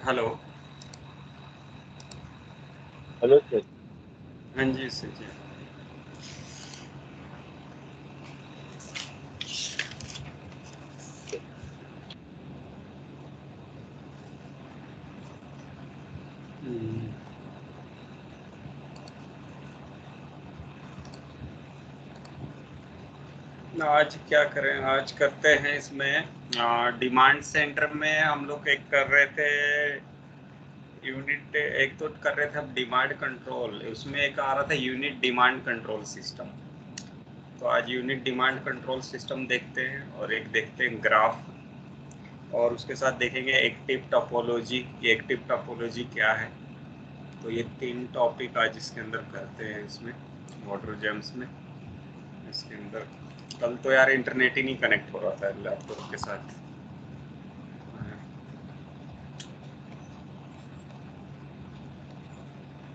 Hello. Hello sir. हाँ जी sir जी। हम्म, आज क्या करें, आज करते हैं इसमें डिमांड सेंटर में हम लोग एक कर रहे थे यूनिट, एक तो कर रहे थे हम डिमांड कंट्रोल, उसमें एक आ रहा था यूनिट डिमांड कंट्रोल सिस्टम। तो आज यूनिट डिमांड कंट्रोल सिस्टम देखते हैं और एक देखते हैं ग्राफ, और उसके साथ देखेंगे एक्टिव टोपोलॉजी कि एक्टिव टोपोलॉजी क्या है। तो ये 3 टॉपिक आज इसके अंदर करते हैं इसमें वाटर जेम्स में। इसके अंदर कल तो यार इंटरनेट ही नहीं कनेक्ट हो रहा था लैपटॉप के साथ।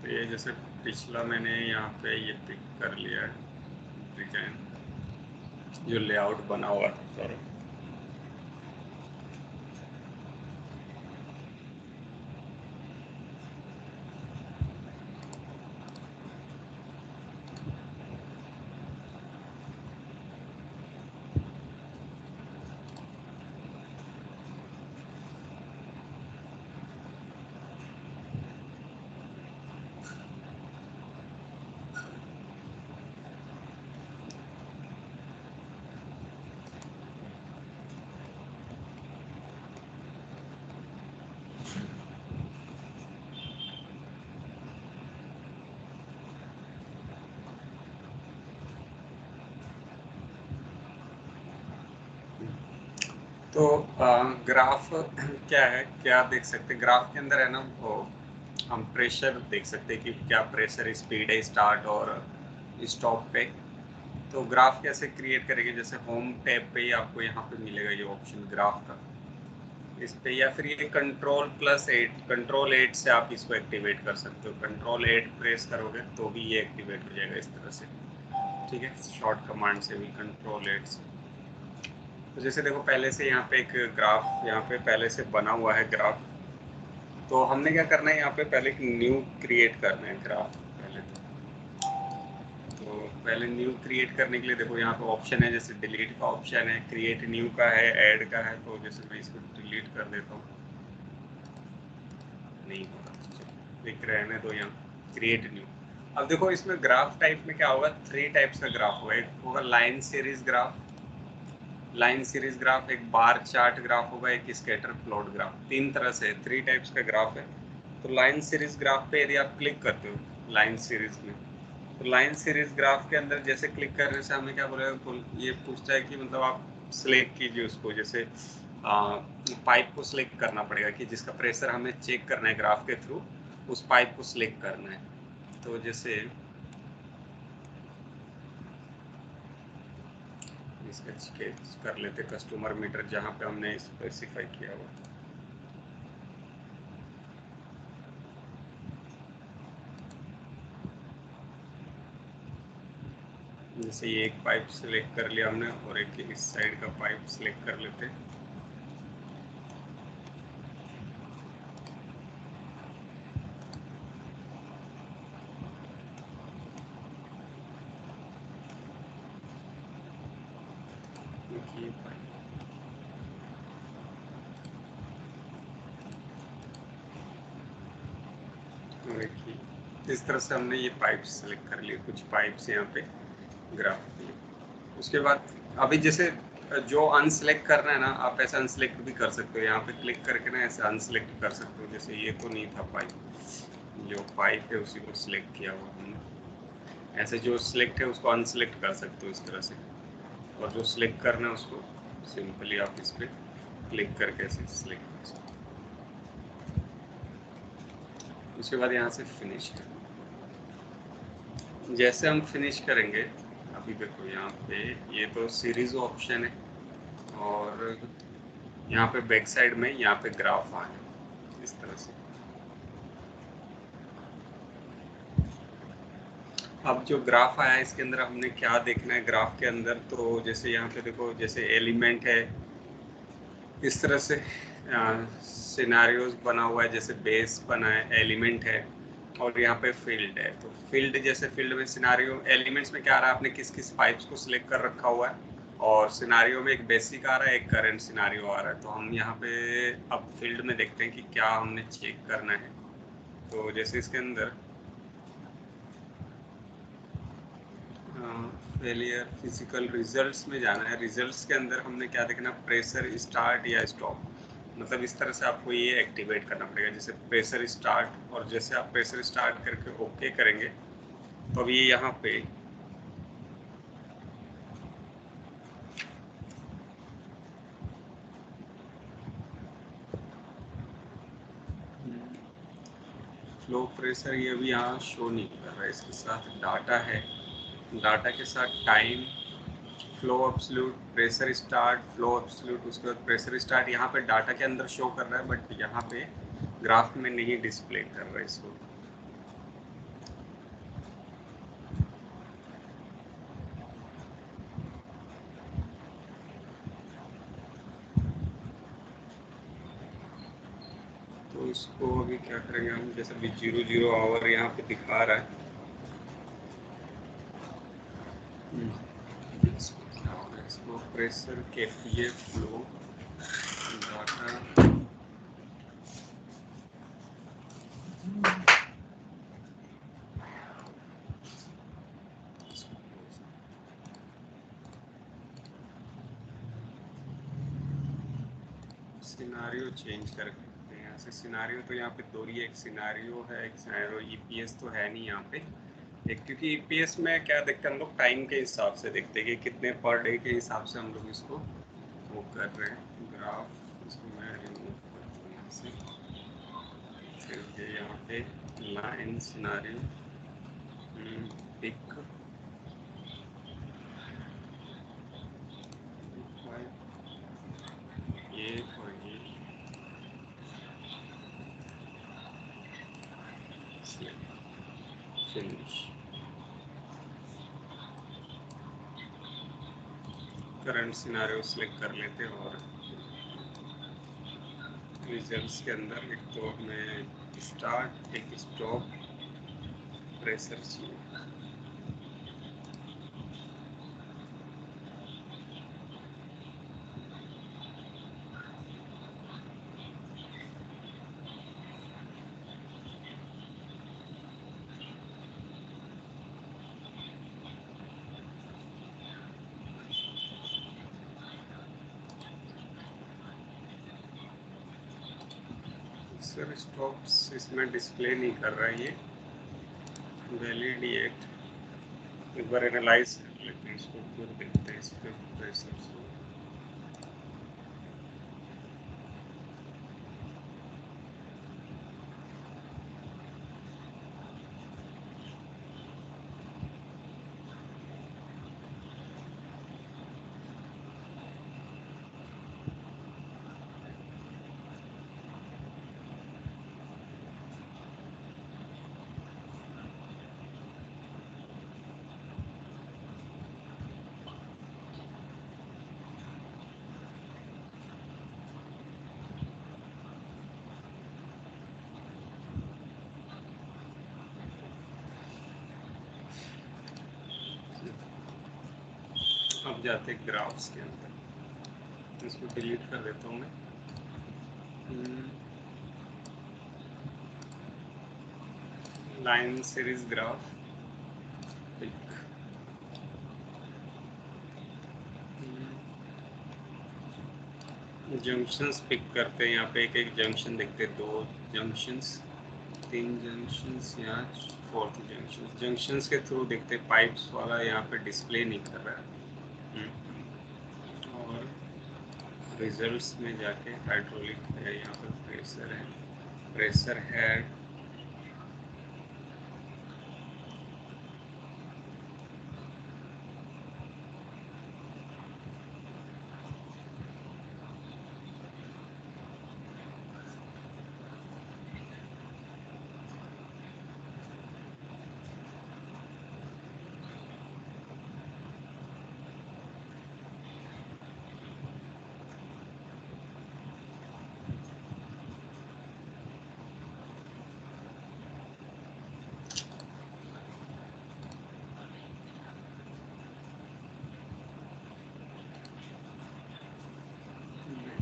तो ये जैसे पिछला मैंने यहाँ पे ये पिक कर लिया है डिजाइन, जो लेआउट बना हुआ था सारा। तो ग्राफ क्या है, क्या देख सकते हैं ग्राफ के अंदर है ना, वो हम प्रेशर देख सकते हैं कि क्या प्रेशर स्पीड है स्टार्ट और स्टॉप पे। तो ग्राफ कैसे क्रिएट करेंगे, जैसे होम टैब पे ही आपको यहाँ पे मिलेगा ये ऑप्शन ग्राफ का, इस पे, या फिर ये कंट्रोल+8, कंट्रोल 8 से आप इसको एक्टिवेट कर सकते हो। कंट्रोल 8 प्रेस करोगे तो भी ये एक्टिवेट हो जाएगा इस तरह से। ठीक है, शॉर्ट कमांड से भी कंट्रोल 8 से। तो जैसे देखो पहले से यहाँ पे एक ग्राफ यहाँ पे पहले से बना हुआ है ग्राफ। तो हमने क्या करना है, यहाँ पे पहले एक न्यू क्रिएट करना है ग्राफ पहले। तो पहले न्यू क्रिएट करने के लिए देखो यहाँ पे ऑप्शन है, जैसे डिलीट का ऑप्शन है, क्रिएट न्यू का है, ऐड का है। तो जैसे मैं इसको डिलीट कर देता हूँ, नहीं होगा, लिख रहने दो यहाँ क्रिएट न्यू। अब देखो इसमें ग्राफ टाइप में क्या होगा, 3 टाइप्स का ग्राफ होगा। एक होगा line series graph, line series graph, एक बार चार्ट ग्राफ होगा, एक स्कैटर प्लॉट ग्राफ। 3 तरह से 3 टाइप्स का ग्राफ है। तो लाइन सीरीज ग्राफ पे यदि आप क्लिक करते हो लाइन सीरीज में, तो लाइन सीरीज ग्राफ के अंदर जैसे क्लिक करने से हमें क्या बोलेगा, ये पूछता है कि मतलब आप सिलेक्ट कीजिए उसको, जैसे पाइप को सिलेक्ट करना पड़ेगा कि जिसका प्रेशर हमें चेक करना है ग्राफ के थ्रू, उस पाइप को सिलेक्ट करना है। तो जैसे इसका स्केच कर लेते कस्टमर मीटर जहाँ पे हमने स्पेसिफाई किया हुआ। जैसे ये एक पाइप सिलेक्ट कर लिया हमने और एक इस साइड का पाइप सिलेक्ट कर लेते। ये पाइप और एक इस तरह से हमने ये पाइप सिलेक्ट कर लिए, कुछ पाइप्स यहाँ पे ग्राफ के लिए। उसके बाद अभी जैसे जो अनसेलेक्ट करना है ना, आप ऐसे अनसेलेक्ट भी कर सकते हो, यहाँ पे क्लिक करके ना ऐसे अनसेलेक्ट कर सकते हो। जैसे ये तो नहीं था पाइप, जो पाइप है उसी को सिलेक्ट किया हुआ हमने। ऐसे जो सिलेक्ट है उसको अनसेलेक्ट कर सकते हो इस तरह से, और जो सिलेक्ट करना है उसको सिंपली आप इस पर क्लिक करके ऐसे सिलेक्ट कर सकते हो। उसके बाद यहाँ से फिनिश कर, जैसे हम फिनिश करेंगे, अभी देखो यहाँ पे ये तो सीरीज ऑप्शन है, और यहाँ पे बैक साइड में यहाँ पे ग्राफ आ गया इस तरह से। अब जो ग्राफ आया इसके अंदर हमने क्या देखना है ग्राफ के अंदर, तो जैसे यहाँ पे देखो जैसे एलिमेंट है इस तरह से, सिनारियोज बना हुआ है, जैसे बेस बना है, एलिमेंट है, और यहाँ पे फील्ड है। तो फील्ड, जैसे फील्ड में सिनारियो एलिमेंट्स में क्या आ रहा है, आपने किस किस पाइप्स को सिलेक्ट कर रखा हुआ है, और सिनारियो में एक बेसिक आ रहा है, एक करंट सिनारियो आ रहा है। तो हम यहाँ पे अब फील्ड में देखते हैं कि क्या हमने चेक करना है। तो जैसे इसके अंदर फेलियर फिजिकल रिजल्ट्स में जाना है। रिजल्ट्स के अंदर हमने क्या देखना, प्रेशर स्टार्ट या स्टॉप, मतलब इस तरह से आपको ये एक्टिवेट करना पड़ेगा, जैसे प्रेशर स्टार्ट। और जैसे आप प्रेशर स्टार्ट करके ओके करेंगे तो अब ये यहाँ पे फ्लो प्रेशर ये अभी यहाँ शो नहीं कर रहा है, इसके साथ डाटा है, डाटा के साथ time, flow absolute, pressure start, flow absolute, उसके बाद प्रेशर स्टार्ट यहाँ पे डाटा के अंदर शो कर रहा है, बट यहाँ पे ग्राफ में नहीं डिस्प्ले कर रहा है इसको। तो इसको अभी क्या करेंगे हम, जैसे अभी 00 आवर यहाँ पे दिखा रहा है, इसको क्या होगा, इसको pressure KPA flow data, scenario change कर सकते हैं यहाँ से। सिनारियो तो यहाँ पे दो ही, एक सिनारियो है, एक सिनारियो ईपीएस तो है नहीं यहाँ पे एक, क्योंकि ईपीएस में क्या देखते हैं हम लोग, टाइम के हिसाब से देखते हैं कि कितने पर डे के हिसाब से हम लोग इसको वो कर रहे हैं। ग्राफ इसको मैं रिमूव करता हूँ यहाँ से, फिर ये यहाँ पे लाइन सिनारियो पिक, ये और ये फिनिश, करंट सिनारियो सेलेक्ट कर लेते हैं। और रिजल्ट्स के अंदर एक तो हमें स्टार्ट, एक स्टॉप, प्रेशर चाहिए। सर स्टॉप्स इसमें डिस्प्ले नहीं कर रहा है, ये वैलिडेट, एक बार एनालाइज कर लेते हैं इसको, फिर देखते हैं इस पे प्रेशर को। अब जाते हैं ग्राफ्स के अंदर, इसको डिलीट कर देता हूँ मैं। Line series graph pick, junctions pick करते हैं। यहाँ पे एक एक जंक्शन देखते हैं, 2 जंक्शंस, 3 जंक्शंस, यहाँ 4th जंक्शन। जंक्शंस के थ्रू देखते हैं, पाइप्स वाला यहाँ पे डिस्प्ले नहीं कर रहा है। और रिजल्ट्स में जाके हाइड्रोलिक है, यहाँ पे प्रेशर है, pressure head,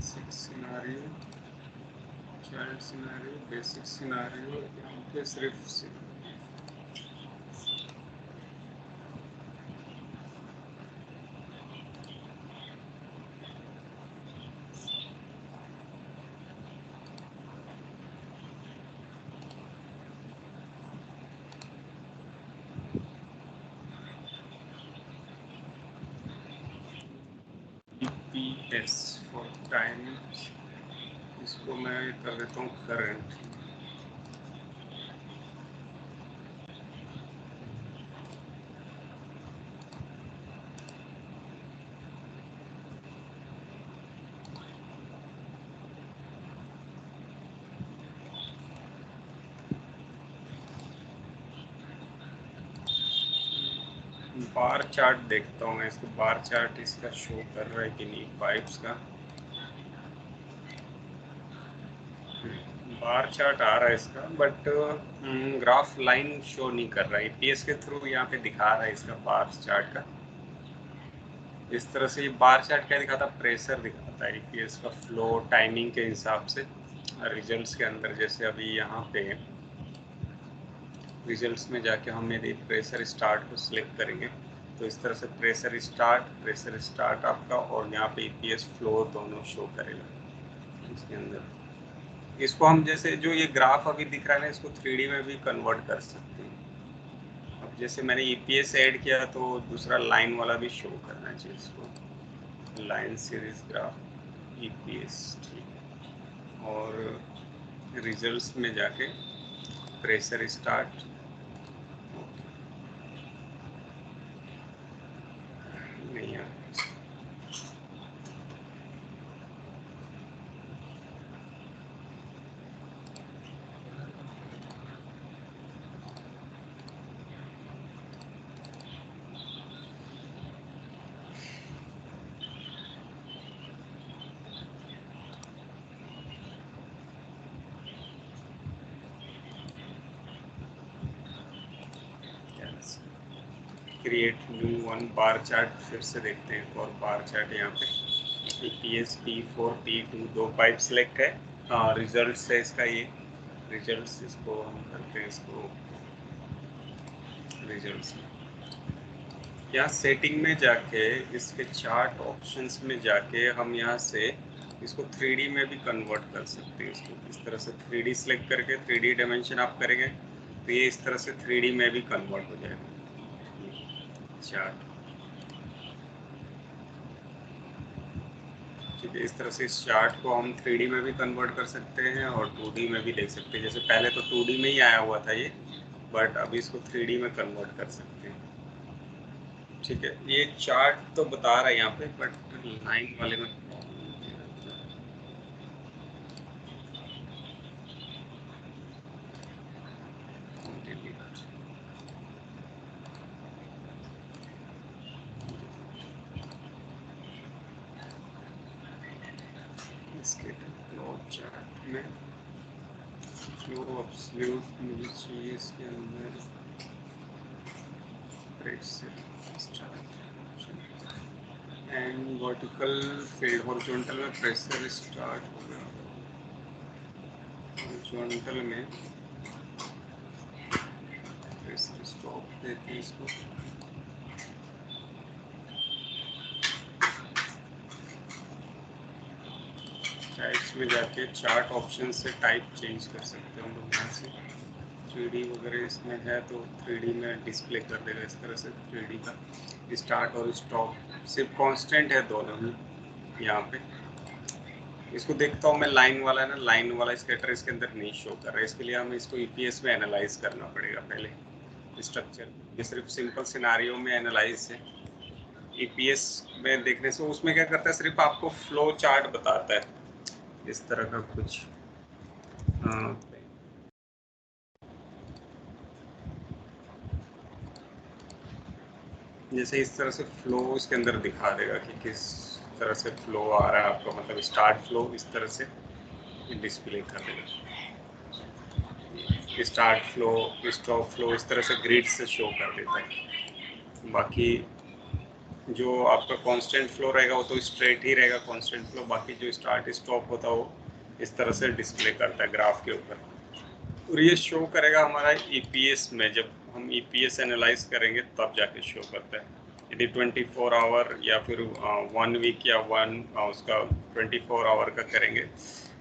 basic scenario, child scenario, basic scenario, यहाँ पे सिर्फ EPS फॉर टाइम, इसको मैं कर देता हूँ करंट। बार चार्ट देखता हूँ मैं, इसको बार चार्ट इसका शो कर रहा है कि नहीं पाइप्स का। बार चार्ट आ रहा है इसका, बट ग्राफ लाइन शो नहीं कर रहा है। ईपीएस के थ्रू यहाँ पे दिखा रहा है इसका बार चार्ट का। इस तरह से ये बार चार्ट क्या दिखाता है, प्रेशर दिखाता है ईपीएस का फ्लो टाइमिंग के हिसाब से रिजल्ट्स के अंदर। जैसे अभी यहाँ पे रिजल्ट्स में जाके हम यदि प्रेशर स्टार्ट को सिलेक्ट करेंगे तो इस तरह से प्रेशर स्टार्ट आपका, और यहाँ पे ईपीएस फ्लो दोनों शो करेगा इसके अंदर। इसको हम जैसे जो ये ग्राफ अभी दिख रहा है ना, इसको 3D में भी कन्वर्ट कर सकते हैं। अब जैसे मैंने ईपीएस ऐड किया तो दूसरा लाइन वाला भी शो करना चाहिए इसको, लाइन सीरीज ग्राफ ईपीएस, ठीक है। और रिजल्ट्स में जाके प्रेशर स्टार्ट, नहीं आ create new one bar chart, फिर से देखते हैं और बार चार्ट यहाँ पे ईपीएस P4 P2 दो पाइप सेलेक्ट है। रिजल्ट्स है इसका, ये रिजल्ट्स, इसको हम करते हैं इसको रिजल्ट्स में। यहाँ सेटिंग में जाके इसके चार्ट ऑप्शंस में जाके हम यहाँ से इसको 3D में भी कन्वर्ट कर सकते हैं। इसको इस तरह से 3D सेलेक्ट करके 3D डायमेंशन आप करेंगे तो ये इस तरह से 3D में भी कन्वर्ट हो जाएगा चार्ट। ठीक है, इस तरह से इस चार्ट को हम 3D में भी कन्वर्ट कर सकते हैं और 2D में भी देख सकते हैं। जैसे पहले तो 2D में ही आया हुआ था ये, बट अभी इसको 3D में कन्वर्ट कर सकते हैं। ठीक है, ये चार्ट तो बता रहा है यहाँ पे, बट लाइन वाले में इसके फ्लो चार्ट में फ्लो एब्सोल्यूट मुझे चाहिए इसके अंदर pressure and vertical field. Horizontal में प्रेशर स्टार्ट हो गया, हॉरिजॉन्टल में प्रेशर स्टॉप देते हैं इसको। टाइप्स में जाके चार्ट ऑप्शन से टाइप चेंज कर सकते हैं हम लोग यहाँ से। 3D वगैरह इसमें है तो 3D में डिस्प्ले कर देगा इस तरह से। 3D का स्टार्ट और स्टॉप सिर्फ कांस्टेंट है दोनों ही यहाँ पे। इसको देखता हूँ मैं, लाइन वाला है ना, लाइन वाला स्कैटर इसके अंदर नहीं शो कर रहा है। इसके लिए हमें इसको ईपीएस में एनालाइज करना पड़ेगा पहले स्ट्रक्चर। ये सिर्फ सिंपल सिनारियो में एनालाइज है। ईपीएस में देखने से उसमें क्या करता है, सिर्फ आपको फ्लो चार्ट बताता है इस तरह का कुछ। जैसे इस तरह से फ्लो इसके अंदर दिखा देगा कि किस तरह से फ्लो आ रहा है आपका, मतलब स्टार्ट फ्लो इस तरह से डिस्प्ले कर देगा। स्टार्ट फ्लो, स्टॉप फ्लो इस तरह से ग्रिड से शो कर देता है। बाकी जो आपका कांस्टेंट फ्लो रहेगा वो तो स्ट्रेट ही रहेगा कांस्टेंट फ्लो, बाकी जो स्टार्ट स्टॉप होता है वो इस तरह से डिस्प्ले करता है ग्राफ के ऊपर। और ये शो करेगा हमारा ईपीएस में, जब हम ईपीएस एनालाइज करेंगे तब जाके शो करता है। यदि 24 आवर या फिर 1 वीक या उसका 24 आवर का करेंगे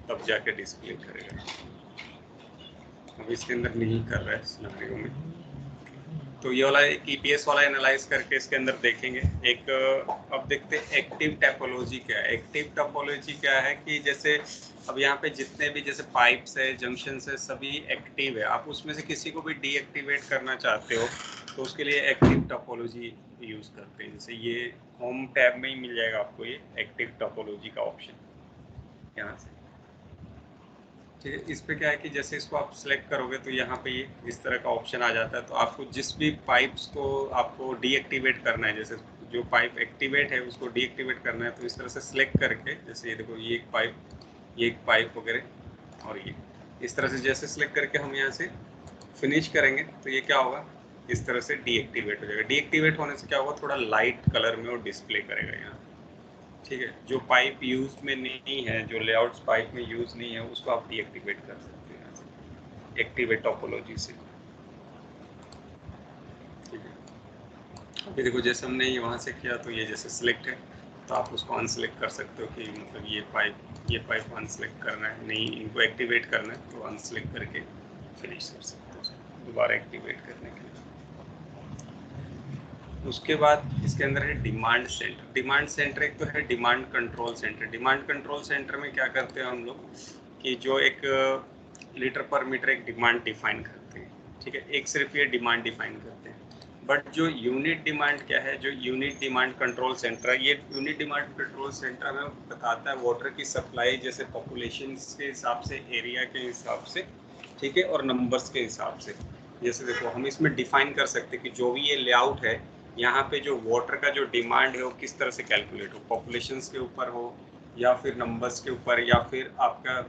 तब जाके डिस्प्ले करेगा। अब इसके अंदर नहीं कर रहा है सिनेरियो में, तो ये वाला एक ईपीएस वाला एनालाइज करके इसके अंदर देखेंगे। एक अब देखते हैं एक्टिव टोपोलॉजी क्या है। एक्टिव टोपोलॉजी क्या है कि जैसे अब यहाँ पे जितने भी जैसे पाइप्स है, जंक्शंस है, सभी एक्टिव है। आप उसमें से किसी को भी डीएक्टिवेट करना चाहते हो तो उसके लिए एक्टिव टोपोलॉजी यूज करते हैं। जैसे ये होम टैब में ही मिल जाएगा आपको ये एक्टिव टोपोलॉजी का ऑप्शन यहाँ से। ठीक है, इस पे क्या है कि जैसे इसको आप सिलेक्ट करोगे तो यहाँ पे ये इस तरह का ऑप्शन आ जाता है। तो आपको जिस भी पाइप्स को आपको डीएक्टिवेट करना है, जैसे जो पाइप एक्टिवेट है उसको डीएक्टिवेट करना है, तो इस तरह से सिलेक्ट करके, जैसे ये देखो ये एक पाइप वगैरह, और ये इस तरह से जैसे सिलेक्ट करके हम यहाँ से फिनिश करेंगे तो ये क्या होगा, इस तरह से डीएक्टिवेट हो जाएगा। डीएक्टिवेट होने से क्या होगा, थोड़ा लाइट कलर में वो डिस्प्ले करेगा यहाँ। ठीक है, जो पाइप यूज में नहीं है, जो लेआउट्स पाइप में यूज नहीं है, उसको आप डीएक्टिवेट कर सकते हैं एक्टिवेट टोपोलॉजी से। ठीक है, अभी देखो जैसे हमने ये वहाँ से किया तो ये जैसे सिलेक्ट है, तो आप उसको अनसिलेक्ट कर सकते हो कि मतलब ये पाइप अनसिलेक्ट करना है, नहीं इनको एक्टिवेट करना है तो अनसिलेक्ट करके फिनिश कर सकते हो दोबारा एक्टिवेट करने के लिए। उसके बाद इसके अंदर है डिमांड सेंटर। डिमांड सेंटर एक तो है demand control centre. Demand control centre में क्या करते हैं हम लोग कि जो एक लीटर पर मीटर एक डिमांड डिफाइन करते हैं। ठीक है, एक सिर्फ ये डिमांड डिफाइन करते हैं। बट जो यूनिट डिमांड क्या है, जो यूनिट डिमांड कंट्रोल सेंटर है, ये यूनिट डिमांड कंट्रोल सेंटर में बताता है वाटर की सप्लाई, जैसे पॉपुलेशन के हिसाब से, एरिया के हिसाब से, ठीक है, और नंबर्स के हिसाब से। जैसे देखो हम इसमें डिफाइन कर सकते हैं कि जो भी ये लेआउट है, यहाँ पे जो वाटर का जो डिमांड है वो किस तरह से कैलकुलेट हो, पॉपुलेशंस के ऊपर हो या फिर नंबर्स के ऊपर या फिर आपका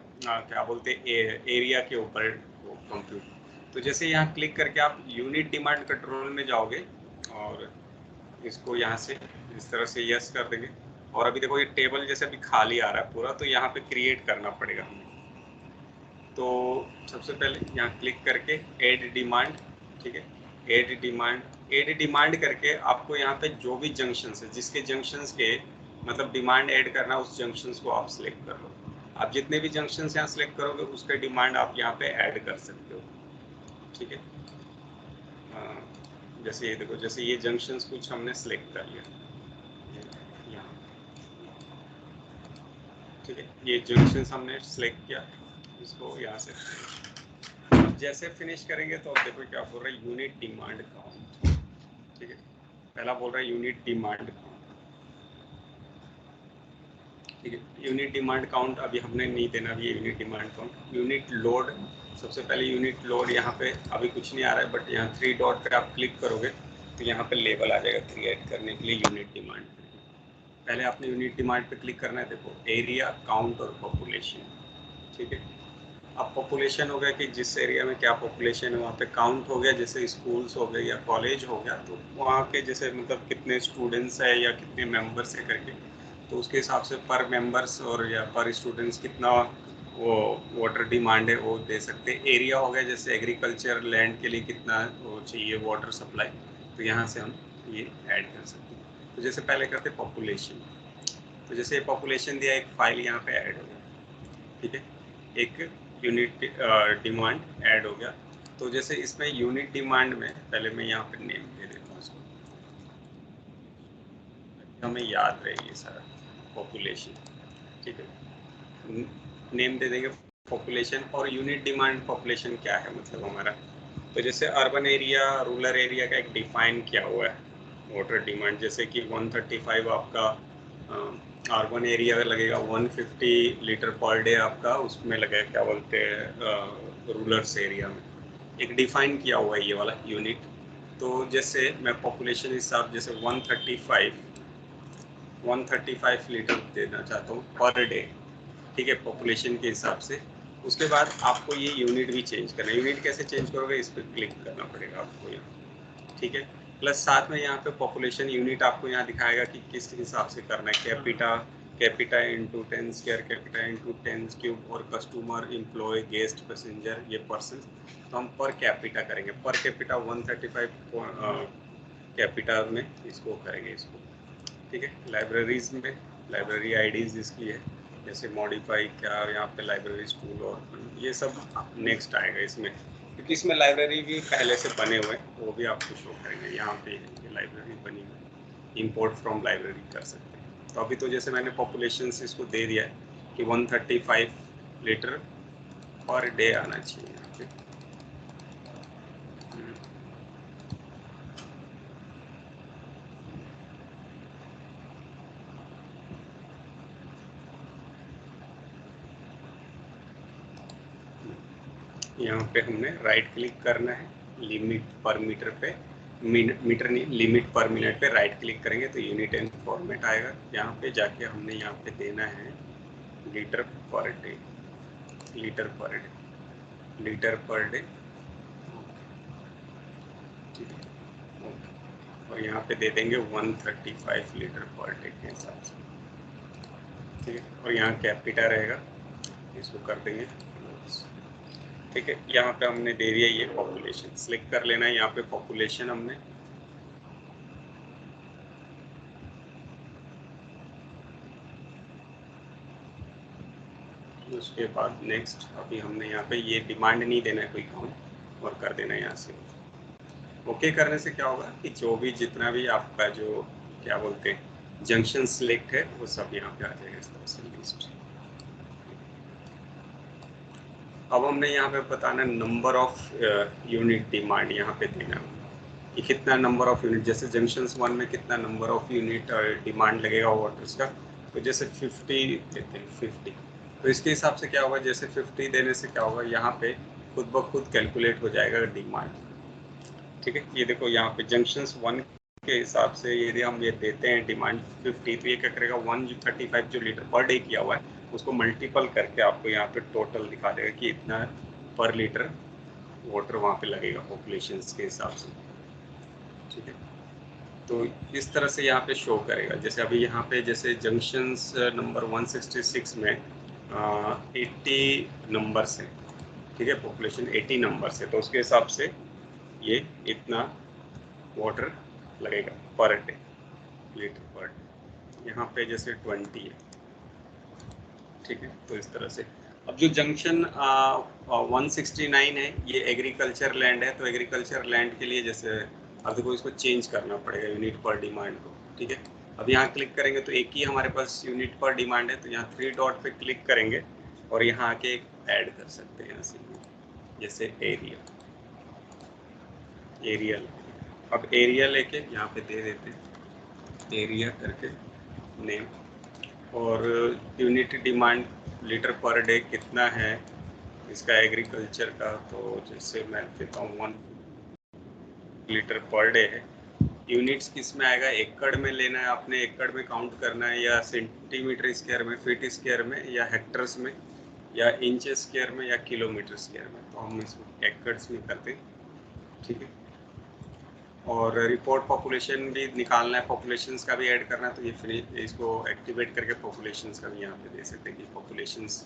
क्या बोलते हैं एरिया के ऊपर वो कंप्यूट। तो जैसे यहाँ क्लिक करके आप यूनिट डिमांड कंट्रोल में जाओगे और इसको यहाँ से इस तरह से यस कर देंगे। और अभी देखो ये टेबल जैसे अभी खाली आ रहा है पूरा, तो यहाँ पे क्रिएट करना पड़ेगा हमें। तो सबसे पहले यहाँ क्लिक करके ऐड डिमांड, ठीक है, ऐड डिमांड करके आपको यहाँ पे जो भी जंक्शंस है, जिसके जंक्शंस के मतलब डिमांड ऐड करना, उस जंक्शंस को आप सिलेक्ट कर लो। आप जितने भी जंक्शंस यहाँ सिलेक्ट करोगे उसका डिमांड आप यहाँ पे ऐड कर सकते हो। ठीक है, जैसे ये देखो, जैसे ये जंक्शंस कुछ हमने सिलेक्ट कर लिया यहाँ। ठीक है, ये जंक्शंस हमने सिलेक्ट किया, इसको यहाँ से जैसे फिनिश करेंगे तो अब देखो क्या बोल रहा है, यूनिट डिमांड काउंट। ठीक है, पहला बोल रहा है यूनिट डिमांड काउंट। ठीक है, यूनिट डिमांड काउंट अभी हमने नहीं देना, अभी unit demand count. Unit load, सबसे पहले यूनिट लोड, यहाँ पे अभी कुछ नहीं आ रहा है, बट यहाँ 3 डॉट पे आप क्लिक करोगे तो यहाँ पे लेबल आ जाएगा क्रिएट करने के लिए यूनिट डिमांड। पहले आपने यूनिट डिमांड पे क्लिक करना है, देखो एरिया, काउंट और पॉपुलेशन। ठीक है, अब पॉपुलेशन हो गया कि जिस एरिया में क्या पॉपुलेशन है, वहाँ पे काउंट हो गया, जैसे स्कूल्स हो गए या कॉलेज हो गया, तो वहाँ के जैसे मतलब कितने स्टूडेंट्स है या कितने मेंबर्स है करके, तो उसके हिसाब से पर मेंबर्स और या पर स्टूडेंट्स कितना वो वाटर डिमांड है वो दे सकते हैं। एरिया हो गया, जैसे एग्रीकल्चर लैंड के लिए कितना वो चाहिए वाटर सप्लाई, तो यहाँ से हम ये ऐड कर सकते हैं। तो जैसे पहले करते पॉपुलेशन, तो जैसे पॉपुलेशन दिया, एक फाइल यहाँ पे ऐड हो गया। ठीक है, एक यूनिट डिमांड ऐड हो गया। तो जैसे इसमें यूनिट डिमांड में पहले मैं यहाँ पे नेम दे देता हूँ इसको, हमें याद रहे ये सारा पॉपुलेशन। ठीक है, नेम दे देंगे पॉपुलेशन, और यूनिट डिमांड पॉपुलेशन क्या है मतलब हमारा, तो जैसे अर्बन एरिया, रूरल एरिया का एक डिफाइन किया हुआ है वाटर डिमांड, जैसे कि 135 आपका अर्बन एरिया लगेगा, 150 लीटर पर डे आपका उसमें लगेगा, क्या बोलते हैं रूरल एरिया में, एक डिफाइन किया हुआ है ये वाला यूनिट। तो जैसे मैं पॉपुलेशन हिसाब जैसे 135 लीटर देना चाहता हूँ पर डे। ठीक है, पॉपुलेशन के हिसाब से। उसके बाद आपको ये यूनिट भी चेंज करना है। यूनिट कैसे चेंज करोगे, इस पर क्लिक करना पड़ेगा आपको यहाँ। ठीक है, प्लस साथ में यहाँ पे पॉपुलेशन यूनिट आपको यहाँ दिखाएगा कि किस हिसाब से करना है, capita into 10 square, capita into 10 cube, और कस्टमर, एम्प्लॉय, गेस्ट, पैसेंजर, ये पर्सन। तो हम पर कैपिटा करेंगे, पर कैपिटा 135 कैपिटा में इसको करेंगे इसको, ठीक है। लाइब्रेरीज में लाइब्रेरी आईडीज इसकी है, जैसे मॉडिफाई क्या, यहाँ पे लाइब्रेरी टूल, और ये सब नेक्स्ट आएगा इसमें, क्योंकि इसमें लाइब्रेरी भी पहले से बने हुए हैं, वो भी आपको शो करेंगे। यहाँ पे ये लाइब्रेरी बनी हुई, इंपोर्ट फ्रॉम लाइब्रेरी कर सकते हैं। तो अभी तो जैसे मैंने पॉपुलेशन इसको दे दिया है कि 135 लीटर पर डे आना चाहिए यहाँ पे। यहाँ पे हमने राइट क्लिक करना है, लिमिट पर मीटर पे, मीटर नहीं, लिमिट पर मिनट पे राइट क्लिक करेंगे तो यूनिट एंड फॉर्मेट आएगा। यहाँ पे जाके हमने यहाँ पे देना है litre per day, litre per day, litre per day, ठीक है। और यहाँ पे दे देंगे 135 लीटर पर डे के हिसाब से, ठीक है। और यहाँ कैपिटा रहेगा, इसको कर देंगे, ठीक है। यहाँ पे हमने दे दिया ये पॉपुलेशन, सिलेक्ट कर लेना है यहाँ पे पॉपुलेशन हमने, उसके बाद नेक्स्ट। अभी हमने यहाँ पे ये डिमांड नहीं देना है कोई काउंट, और कर देना है यहाँ से ओके। करने से क्या होगा कि जो भी जितना भी आपका जो क्या बोलते हैं जंक्शन सिलेक्ट है वो सब यहाँ पे आ जाएगा इस तरह से लिस्ट। अब हमने यहाँ पे बताना नंबर ऑफ यूनिट डिमांड यहाँ पे देना कि कितना नंबर ऑफ यूनिट, जैसे जंक्शन 1 में कितना नंबर ऑफ यूनिट डिमांड लगेगा वाटर्स का, तो जैसे 50 देते हैं 50, तो इसके हिसाब से क्या होगा, जैसे 50 देने से क्या होगा यहाँ पे खुद ब खुद कैलकुलेट हो जाएगा डिमांड, ठीक है। ये देखो यहाँ पे जंक्शन 1 के हिसाब से यदि हम ये देते हैं डिमांड 50, तो ये क्या करेगा 135 जो लीटर पर डे किया हुआ है उसको मल्टीपल करके आपको यहाँ पे टोटल दिखा देगा कि इतना पर लीटर वाटर वहाँ पे लगेगा पॉपुलेशन के हिसाब से, ठीक है। तो इस तरह से यहाँ पे शो करेगा। जैसे अभी यहाँ पे जैसे जंक्शंस नंबर 166 में 80 नंबर से, ठीक है, पॉपुलेशन 80 नंबर से, तो उसके हिसाब से ये इतना वाटर लगेगा per day, litre per day. यहाँ पे जैसे 20 है, ठीक है। तो इस तरह से अब जो जंक्शन 169 है ये एग्रीकल्चर लैंड है, तो एग्रीकल्चर लैंड के लिए जैसे अब देखो इसको चेंज करना पड़ेगा यूनिट पर डिमांड को, ठीक है। अब यहाँ क्लिक करेंगे तो एक ही हमारे पास यूनिट पर डिमांड है, तो यहाँ 3 डॉट पे क्लिक करेंगे और यहाँ आके एक ऐड कर सकते हैं यहाँ से, जैसे एरिया, एरिया। अब एरिया लेके यहाँ पे दे देते हैं एरिया करके नेम, और unit demand litre per day कितना है इसका एग्रीकल्चर का, तो जैसे मैं देता हूँ 1 लीटर पर डे है। यूनिट्स किस में आएगा, एकड़ में लेना है आपने, एकड़ में काउंट करना है, या सेंटीमीटर स्क्वायर में, फीट स्क्वायर में, या हेक्टर्स में, या इंच स्क्वायर में, या किलोमीटर स्क्वायर में, तो हम इसको एकड़्स में करते हैं, ठीक है। और रिपोर्ट पॉपुलेशन भी निकालना है, पॉपुलेशंस का भी ऐड करना है, तो ये फिर इसको एक्टिवेट करके पॉपुलेशंस का भी यहाँ पे दे सकते हैं कि पॉपुलेशंस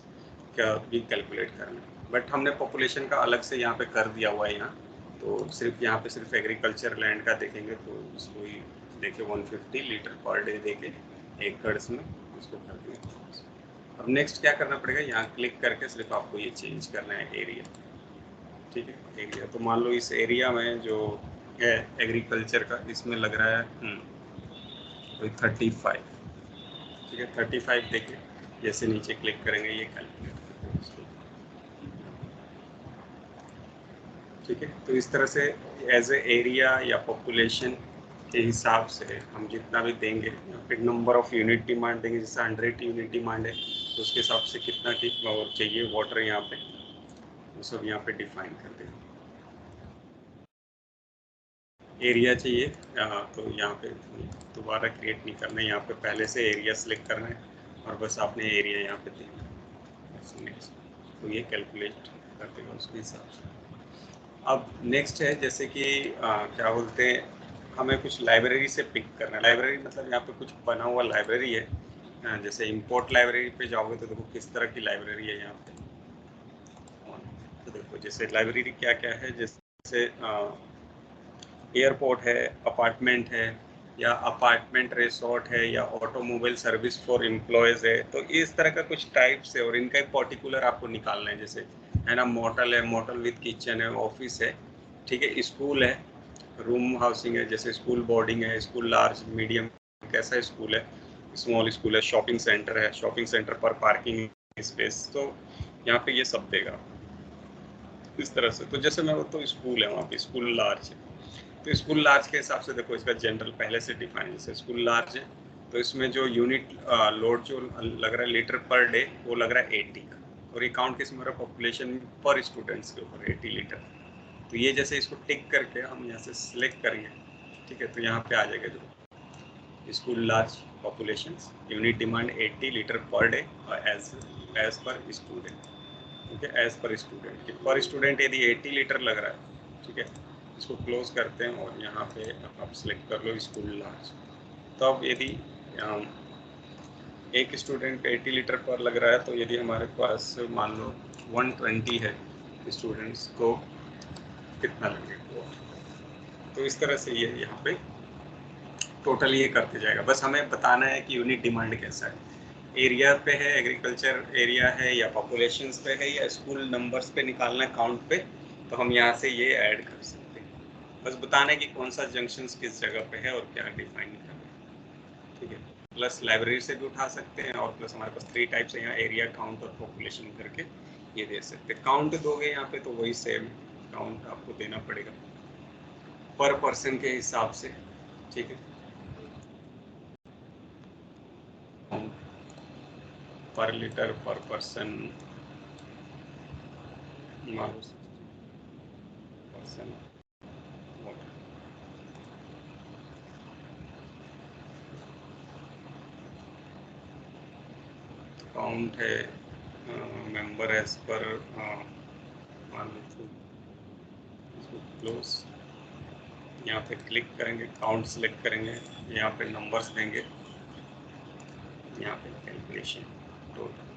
का भी कैलकुलेट करना है। बट हमने पॉपुलेशन का अलग से यहाँ पे कर दिया हुआ है यहाँ, तो सिर्फ यहाँ पे सिर्फ एग्रीकल्चर लैंड का देखेंगे तो इसको ही देखे 150 लीटर पर डे देके एकड़्स में इसको कर देंगे। अब नेक्स्ट क्या करना पड़ेगा, यहाँ क्लिक करके सिर्फ आपको ये चेंज करना है एरिया, ठीक है। एरिया तो मान लो इस एरिया में जो है एग्रीकल्चर का इसमें लग रहा है 35, ठीक है। 35 देखिए, जैसे नीचे क्लिक करेंगे ये कैलकुलेट करते हैं उसको, ठीक है। तो इस तरह से एज ए एरिया या पॉपुलेशन के हिसाब से हम जितना भी देंगे, फिर नंबर ऑफ यूनिट डिमांड देंगे, जैसे 100 यूनिट डिमांड है तो उसके हिसाब से कितना और चाहिए वाटर यहाँ पे, वो सब यहाँ पे डिफाइन कर देंगे। एरिया चाहिए तो यहाँ पे दोबारा क्रिएट नहीं करना है, यहाँ पे पहले से एरिया सेलेक्ट करना है और बस आपने एरिया यहाँ पे देना है, तो ये कैलकुलेट कर देगा उसके हिसाब से। अब नेक्स्ट है जैसे कि क्या बोलते हैं हमें कुछ लाइब्रेरी से पिक करना है। लाइब्रेरी मतलब यहाँ पे कुछ बना हुआ लाइब्रेरी है, जैसे इंपोर्ट लाइब्रेरी पे जाओगे तो देखो किस तरह की लाइब्रेरी है यहाँ पे। तो देखो जैसे लाइब्रेरी क्या क्या है, जैसे एयरपोर्ट है, अपार्टमेंट है, या अपार्टमेंट रिसोर्ट है, या ऑटोमोबाइल सर्विस फॉर एम्प्लॉयज है। तो इस तरह का कुछ टाइप्स है और इनका एक पर्टिकुलर आपको निकालना है। जैसे है ना, मोटल है, मोटल विद किचन है, ऑफिस है, ठीक है, स्कूल है, रूम हाउसिंग है, जैसे स्कूल बोर्डिंग है, स्कूल लार्ज मीडियम कैसा स्कूल है, स्मॉल स्कूल है, शॉपिंग सेंटर है, शॉपिंग सेंटर पर पार्किंग स्पेस। तो यहाँ पे ये सब देगा इस तरह से। तो जैसे मैं तो स्कूल है, वहाँ पे स्कूल लार्ज है, तो स्कूल लार्ज के हिसाब से देखो इसका जनरल पहले से डिफाइन, जैसे स्कूल लार्ज है तो इसमें जो यूनिट लोड जो लग रहा है लीटर पर डे, वो लग रहा है 80 का, और ये काउंट किस में पॉपुलेशन पर स्टूडेंट्स के ऊपर 80 लीटर। तो ये जैसे इसको टिक करके हम यहाँ से सिलेक्ट करेंगे, ठीक है, तो यहाँ पे आ जाएगा जो school large population unit demand 80 litre per day as per student, ठीक है, एज पर स्टूडेंट। पर स्टूडेंट यदि 80 लीटर लग रहा है, ठीक है, इसको क्लोज करते हैं और यहाँ पे आप सिलेक्ट कर लो स्कूल लार्ज। तो अब यदि एक स्टूडेंट 80 लीटर पर लग रहा है, तो यदि हमारे पास मान लो 120 है, स्टूडेंट्स को कितना लगेगा। तो इस तरह से ये यहाँ पे टोटल ये करते जाएगा। बस हमें बताना है कि यूनिट डिमांड कैसा है, एरिया पे है, एग्रीकल्चर एरिया है, या पॉपुलेशंस पे है, या स्कूल नंबर्स पे निकालना है, काउंट पे। तो हम यहाँ से ये ऐड कर सकते हैं। बस बताना है कि कौन सा जंक्शंस किस जगह पे है और क्या डिफाइन करना है, ठीक है। प्लस लाइब्रेरी से भी उठा सकते हैं, और प्लस हमारे पास 3 टाइप्स है यहाँ, एरिया, काउंट और पॉपुलेशन करके ये दे सकते हैं। काउंट दोगे यहाँ पे तो वही सेम काउंट आपको देना पड़ेगा पर पर्सन के हिसाब से, ठीक है, पर लीटर पर पर्सन पर्सन काउंट है मेंबर एज पर मान लो क्लोज, यहाँ पे क्लिक करेंगे, काउंट सेलेक्ट करेंगे, यहाँ पे नंबर्स देंगे, यहाँ पे कैलकुलेशन टोटल।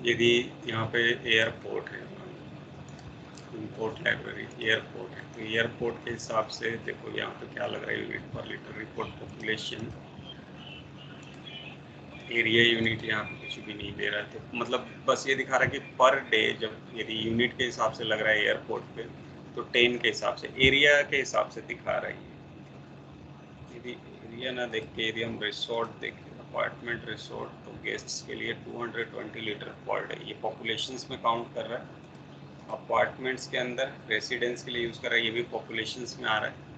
यदि यहाँ पे एयरपोर्ट है, इंपोर्ट लाइब्रेरी एयरपोर्ट है, तो एयरपोर्ट के हिसाब से देखो यहाँ पे क्या लग रहा है, यूनिट पर litre, report population, area unit यहाँ पे कुछ भी नहीं दे रहा है। तो मतलब बस ये दिखा रहा है कि पर डे जब यदि यूनिट के हिसाब से लग रहा है एयरपोर्ट पे, तो 10 के हिसाब से, एरिया के हिसाब से दिखा रहा है। यदि एरिया ना देख के यदि हम रिसोर्ट देखें, अपार्टमेंट रिसोर्ट, तो गेस्ट्स के लिए 220 लीटर पर डे, ये पॉपुलेशंस में काउंट कर रहा है। अपार्टमेंट्स के अंदर रेसिडेंस के लिए यूज़ कर रहा है, ये भी पॉपुलेशंस में आ रहा है।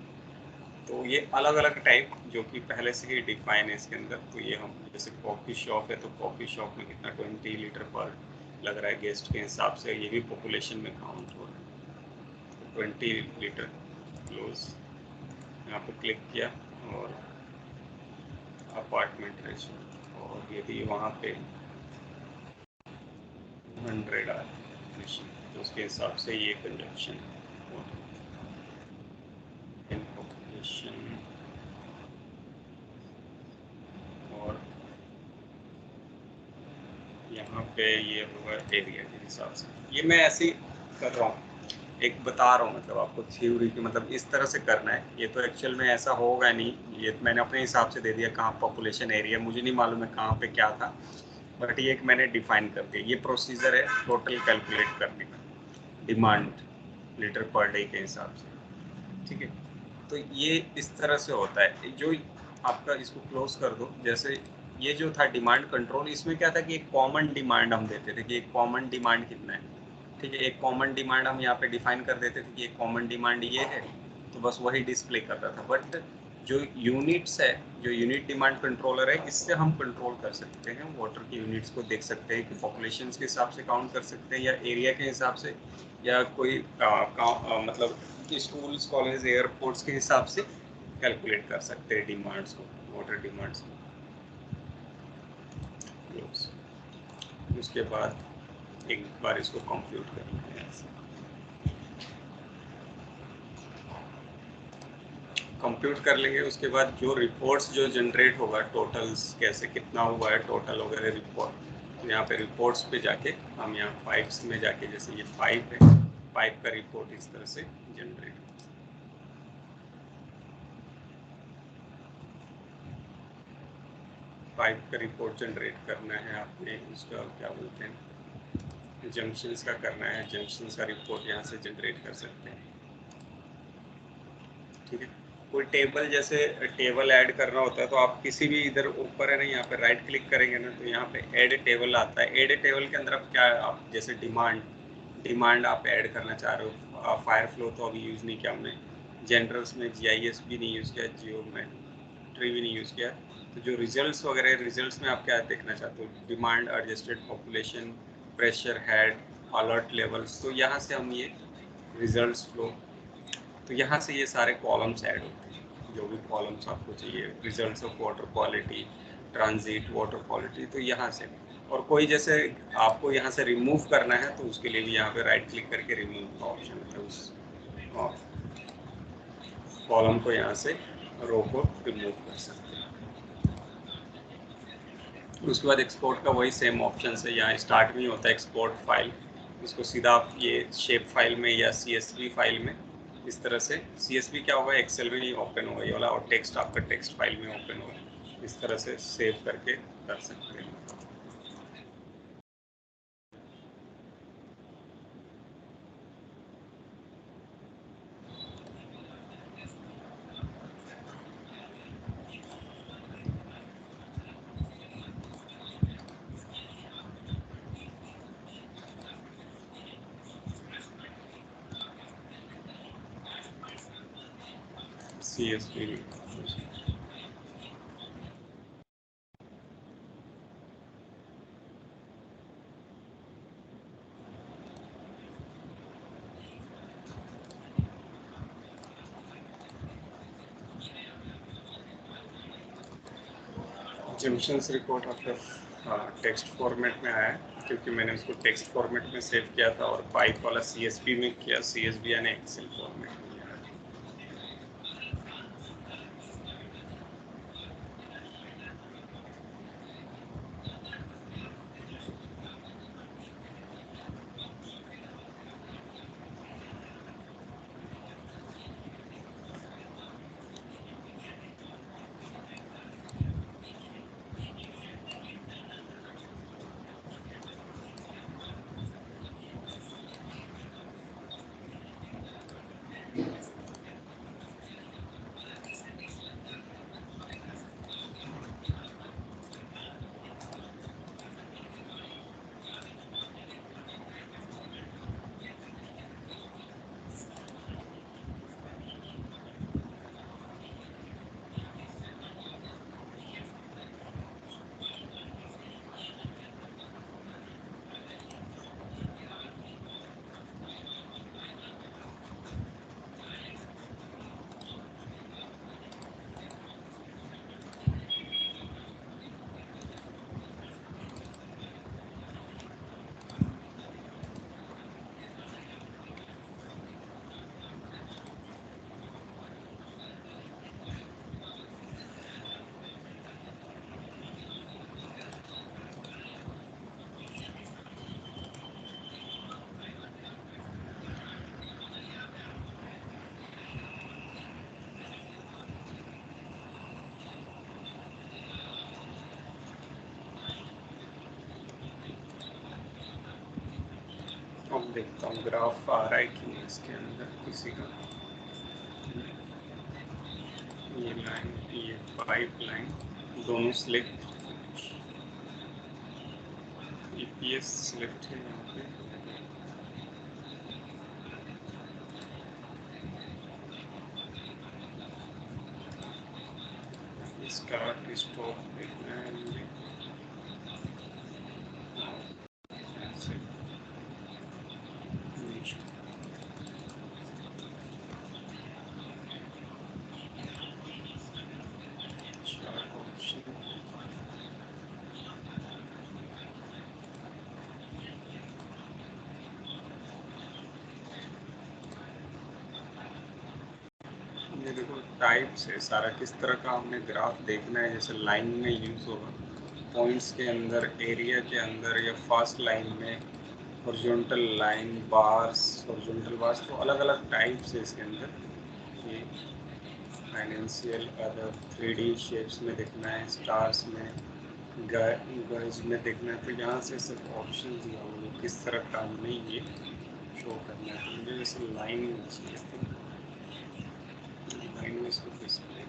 तो ये अलग अलग टाइप जो कि पहले से ही डिफाइन है इसके अंदर। तो ये हम जैसे कॉफ़ी शॉप है, तो कॉफ़ी शॉप में कितना 20 लीटर पर लग रहा है गेस्ट के हिसाब से, ये भी पॉपुलेशन में काउंट हो रहा है। तो 20 लीटर क्लोज, यहाँ पे क्लिक किया और अपार्टमेंट रेशो, और यदि वहाँ पे 100 आ तो उसके हिसाब से ये कंजप्शन पॉपुलेशन, और यहाँ पे ये होगा एरिया के हिसाब से। ये मैं ऐसे ही कर रहा हूँ, एक बता रहा हूँ, मतलब आपको थ्योरी की, मतलब इस तरह से करना है। ये तो एक्चुअल में ऐसा होगा नहीं, ये मैंने अपने हिसाब से दे दिया, कहाँ पॉपुलेशन एरिया मुझे नहीं मालूम है कहाँ पे क्या था, बट ये एक मैंने डिफाइन कर दिया। ये प्रोसीजर है टोटल कैलकुलेट करने का, डिमांड लीटर पर डे के हिसाब से, ठीक है। तो ये इस तरह से होता है। जो आपका, इसको क्लोज कर दो। जैसे ये जो था डिमांड कंट्रोल, इसमें क्या था कि एक कॉमन डिमांड हम देते थे कि एक कॉमन डिमांड कितना है, ठीक है, एक कॉमन डिमांड हम यहाँ पे डिफाइन कर देते थे कि एक कॉमन डिमांड ये है, तो बस वही डिस्प्ले कर रहा था। बट जो यूनिट्स है, जो यूनिट डिमांड कंट्रोलर है, इससे हम कंट्रोल कर सकते हैं, वाटर की यूनिट्स को देख सकते हैं कि पॉपुलेशन के हिसाब से काउंट कर सकते हैं, या एरिया के हिसाब से, या कोई मतलब स्कूल्स, कॉलेज, एयरपोर्ट्स के हिसाब से कैलकुलेट कर सकते हैं डिमांड्स को, वाटर डिमांड्स को। उसके बाद एक बार इसको कंप्यूट करना है। कंप्यूट कर लेंगे, उसके बाद जो रिपोर्ट्स जो जनरेट होगा, टोटल्स कैसे कितना हुआ है टोटल वगैरह रिपोर्ट, तो यहाँ पे रिपोर्ट्स पे जाके हम यहाँ पाइप्स में जाके, जैसे ये पाइप है, पाइप का रिपोर्ट इस तरह से जनरेट, पाइप का रिपोर्ट जनरेट करना है आपने, उसका क्या बोलते हैं, जंक्शंस का करना है, जंक्शंस का रिपोर्ट यहाँ से जनरेट कर सकते हैं। ठीक है, कोई टेबल, जैसे टेबल ऐड करना होता है तो आप किसी भी, इधर ऊपर है ना, यहाँ पे राइट क्लिक करेंगे ना तो यहाँ पे ऐड टेबल आता है। ऐड टेबल के अंदर आप क्या, आप जैसे डिमांड आप ऐड करना चाह रहे हो, फायर फ्लो तो अभी यूज़ नहीं किया हमने, जनरल्स में GIS भी नहीं यूज़ किया, जियोमेट्री भी नहीं यूज़ किया, तो जो रिजल्ट्स वगैरह, रिजल्ट्स में आप क्या देखना चाहते हो, demand, adjusted population, pressure head, alert levels, तो यहाँ से हम ये रिजल्ट्स फ्लो, तो यहाँ से ये सारे कॉलम्स ऐड होते हैं, जो भी कॉलम्स आपको चाहिए, results of water quality, transit water quality, तो यहाँ से, और कोई जैसे आपको यहाँ से रिमूव करना है तो उसके लिए भी यहाँ पे राइट क्लिक करके रिमूव का ऑप्शन है, उस कॉलम को यहाँ से, रो को रिमूव कर सकते हैं। उसके बाद एक्सपोर्ट का वही सेम ऑप्शन है, यहाँ स्टार्ट में होता है एक्सपोर्ट फाइल, इसको सीधा आप ये शेप फाइल में या CSV फाइल में, इस तरह से, CSV क्या होगा, एक्सेल में ही ओपन होगा ये वाला, और टेक्स्ट आपका टेक्स्ट फाइल में ओपन होगा, इस तरह से सेव करके कर सकते हैं। CSV जंक्शंस रिपोर्ट आपका टेक्स्ट फॉर्मेट में आया है, क्योंकि मैंने उसको टेक्स्ट फॉर्मेट में सेव किया था, और पाइप वाला CSV में किया, CSV यानी एक्सेल फॉर्मेट में। अब देखता हूँ ग्राफ आ रहा है कि नहीं इसके अंदर किसी का, ये लाइन, ये पाइप लाइन, दोनों स्लिप, EPS सिलेक्ट है यहाँ पे, स्टार्ट स्टॉप देखना है मुझे, चार्ट ऑप्शन, ये देखो टाइप्स है सारा, किस तरह का हमने ग्राफ देखना है। जैसे लाइन में यूज़ होगा, पॉइंट्स के अंदर, एरिया के अंदर, या फास्ट लाइन में, horizontal line, bars, horizontal bars, तो अलग अलग टाइप्स है इसके अंदर। ये फाइनेंशियल, अदर 3D शेप्स में देखना है, स्टार्स में, गज में देखना है। तो यहाँ से सब ऑप्शन दिया होंगे किस तरह का हमें ये शो करना है। तो मुझे जैसे लाइन चाहिए, लाइन में इसको display.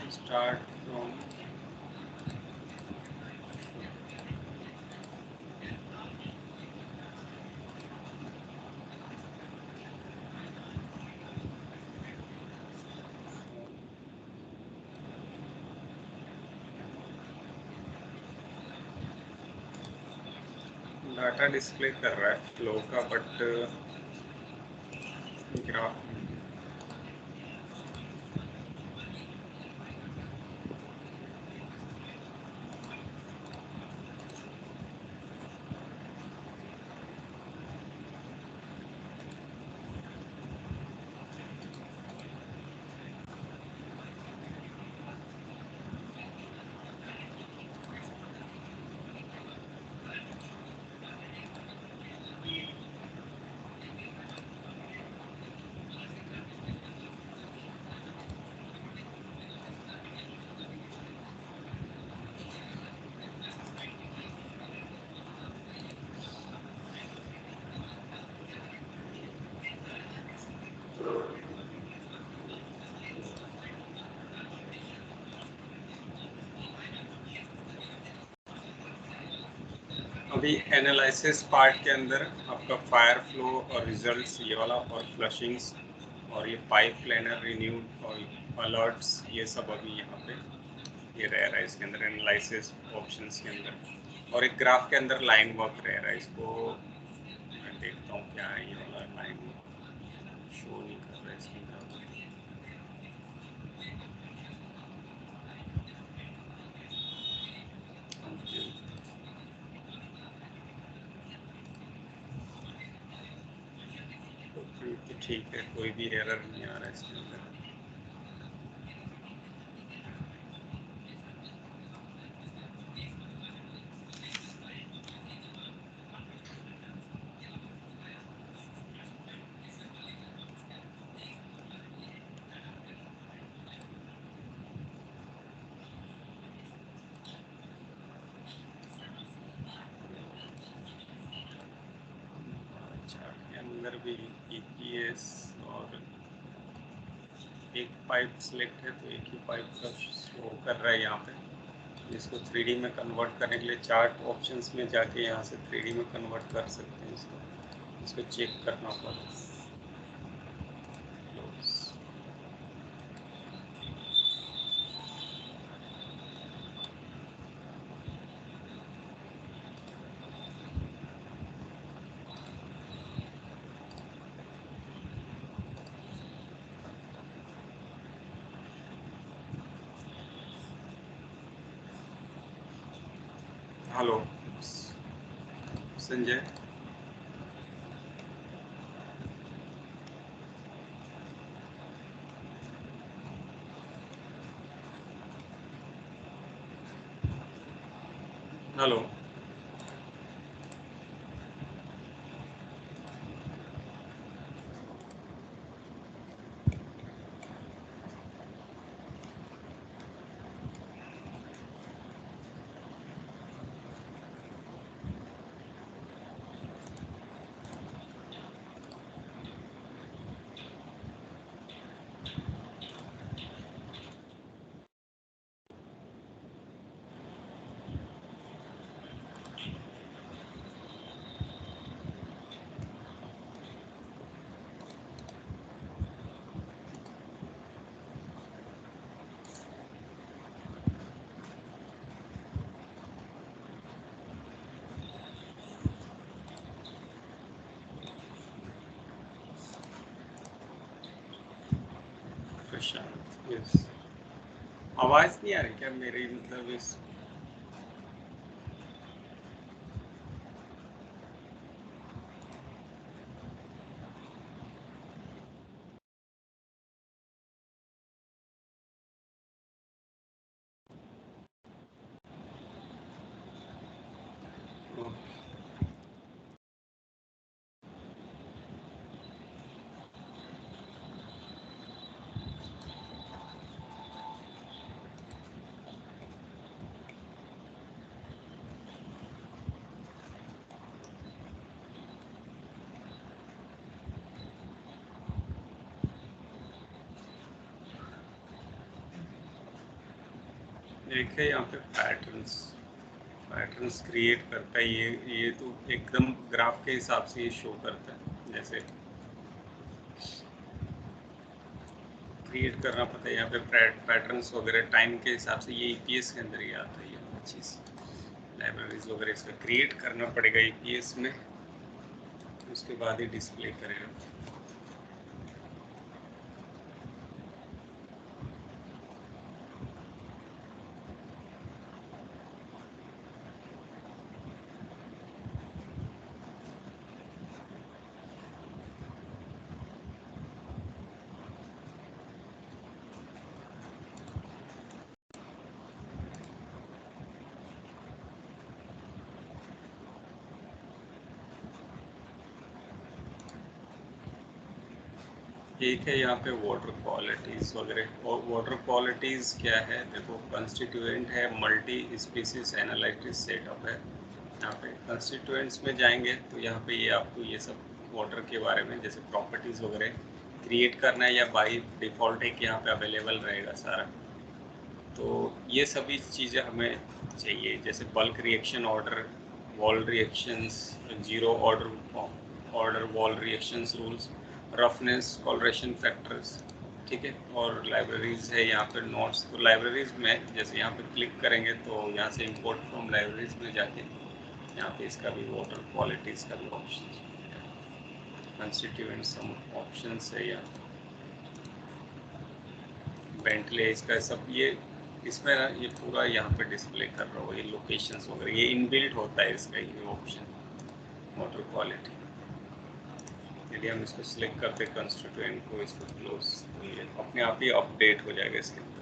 Start from data display कर रहा है फ्लो का, बट ग्राफ अभी एनालिसिस पार्ट के अंदर आपका फायर फ्लो और रिजल्ट्स ये वाला, और फ्लशिंग्स, और ये पाइप प्लानर रिन्यूड और अलर्ट्स, ये सब अभी यहाँ पे ये रह रहा है इसके अंदर एनालिसिस ऑप्शंस के अंदर। और एक ग्राफ के अंदर लाइन वर्क रह रहा है, इसको मैं देखता हूँ क्या है। ये वाला लाइन शो नहीं कर रहा है इसके अंदर। ठीक है, कोई भी एरर नहीं आ रहा है इसके अंदर। चार्ट के अंदर भी EPS, और एक पाइप सिलेक्ट है तो एक ही पाइप का शो कर रहा है यहाँ पे। इसको 3D में कन्वर्ट करने के लिए चार्ट ऑप्शंस में जाके यहाँ से 3D में कन्वर्ट कर सकते हैं इसको चेक करना पड़ेगा। हेलो संजय। हेलो। प्रशांत, यस। आवाज नहीं आ रही क्या मेरी, मतलब इस देखिए यहाँ पे पैटर्न्स क्रिएट करता है। ये तो एकदम ग्राफ के हिसाब से ये शो करता है। जैसे क्रिएट करना पड़ता है यहाँ पे पैटर्न्स वगैरह टाइम के हिसाब से। ये ईपीएस के अंदर ही आता है ये चीज़। लाइब्रेरीज वगैरह इसका क्रिएट करना पड़ेगा ईपीएस में, उसके बाद ही डिस्प्ले करेगा। एक है यहाँ पे वाटर क्वालिटीज वगैरह। और वाटर क्वालिटीज क्या है, देखो कंस्टिट्यूएंट है, मल्टी स्पीसीज एनालिटिस सेटअप है। यहाँ पे कंस्टिट्यूएंट्स में जाएंगे तो यहाँ पे ये आपको ये सब वाटर के बारे में जैसे प्रॉपर्टीज वगैरह क्रिएट करना है, या बाई डिफ़ॉल्ट है कि यहाँ पे अवेलेबल रहेगा सारा। तो ये सभी चीज़ें हमें चाहिए, जैसे bulk reaction order, wall reactions, zero order wall reactions rules, roughness, correlation factors, ठीक है। और लाइब्रेरीज है यहाँ पर नोट्स। तो लाइब्रेरीज में जैसे यहाँ पे क्लिक करेंगे तो यहाँ से इंपोर्ट फ्रॉम लाइब्रेरीज में जाके यहाँ पे इसका भी वाटर क्वालिटीज का भी ऑप्शन, कंस्टिट्यूएंट सम ऑप्शन है यहाँ, बेंटले इसका सब ये इसमें ना ये पूरा यहाँ पे डिस्प्ले कर रहा हो, ये लोकेशंस वगैरह ये इनबिल्ट होता है इसका ये ऑप्शन वाटर क्वालिटी। यदि हम इसको सिलेक्ट करते कंस्टिट्यूएंट को, इसको क्लोज, तो ये अपने आप ही अपडेट हो जाएगा इसके अंदर।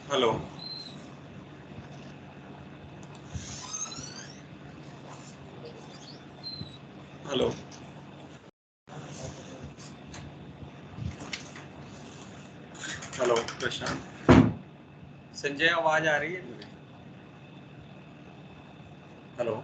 हेलो हेलो हेलो प्रशांत, संजय आवाज आ रही है मुझे? हेलो।